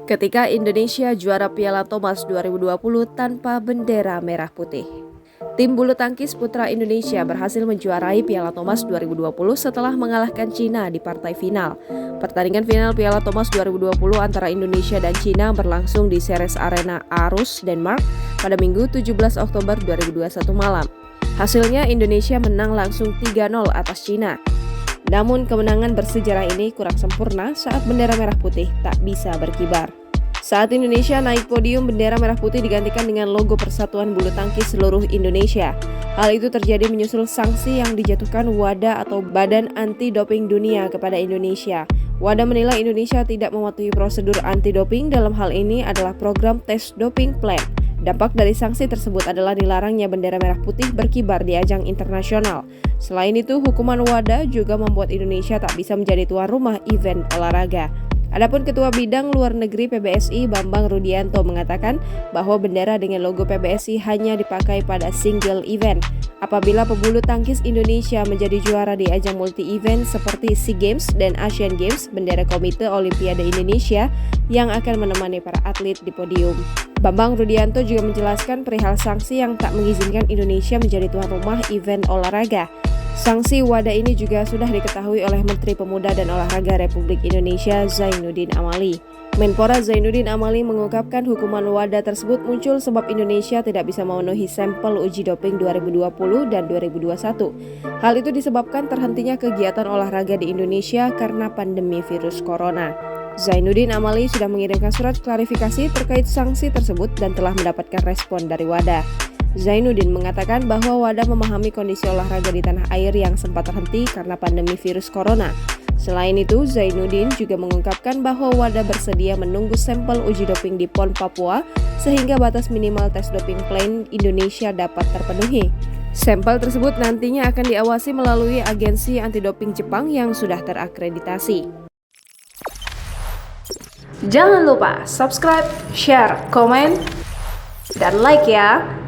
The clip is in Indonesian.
ketika Indonesia juara Piala Thomas 2020 tanpa bendera merah putih. Tim bulu tangkis putra Indonesia berhasil menjuarai Piala Thomas 2020 setelah mengalahkan Cina di partai final. Pertandingan final Piala Thomas 2020 antara Indonesia dan Cina berlangsung di Ceres Arena Aarhus, Denmark pada Minggu 17 Oktober 2021 malam. Hasilnya Indonesia menang langsung 3-0 atas Cina. Namun kemenangan bersejarah ini kurang sempurna saat bendera merah putih tak bisa berkibar. Saat Indonesia naik podium, bendera merah putih digantikan dengan logo Persatuan Bulu Tangkis Seluruh Indonesia. Hal itu terjadi menyusul sanksi yang dijatuhkan WADA atau Badan Anti Doping Dunia kepada Indonesia. WADA menilai Indonesia tidak mematuhi prosedur anti doping, dalam hal ini adalah program tes doping plan. Dampak dari sanksi tersebut adalah dilarangnya bendera merah putih berkibar di ajang internasional. Selain itu, hukuman WADA juga membuat Indonesia tak bisa menjadi tuan rumah event olahraga. Adapun Ketua Bidang Luar Negeri PBSI Bambang Rudianto mengatakan bahwa bendera dengan logo PBSI hanya dipakai pada single event. Apabila pebulu tangkis Indonesia menjadi juara di ajang multi-event seperti SEA Games dan Asian Games, bendera Komite Olimpiade Indonesia yang akan menemani para atlet di podium. Bambang Rudianto juga menjelaskan perihal sanksi yang tak mengizinkan Indonesia menjadi tuan rumah event olahraga. Sanksi WADA ini juga sudah diketahui oleh Menteri Pemuda dan Olahraga Republik Indonesia Zainuddin Amali. Menpora Zainuddin Amali mengungkapkan hukuman WADA tersebut muncul sebab Indonesia tidak bisa memenuhi sampel uji doping 2020 dan 2021. Hal itu disebabkan terhentinya kegiatan olahraga di Indonesia karena pandemi virus corona. Zainuddin Amali sudah mengirimkan surat klarifikasi terkait sanksi tersebut dan telah mendapatkan respon dari WADA. Zainuddin mengatakan bahwa WADA memahami kondisi olahraga di tanah air yang sempat terhenti karena pandemi virus corona. Selain itu, Zainuddin juga mengungkapkan bahwa WADA bersedia menunggu sampel uji doping di PON Papua sehingga batas minimal tes doping plan Indonesia dapat terpenuhi. Sampel tersebut nantinya akan diawasi melalui agensi anti-doping Jepang yang sudah terakreditasi. Jangan lupa subscribe, share, komen, dan like ya!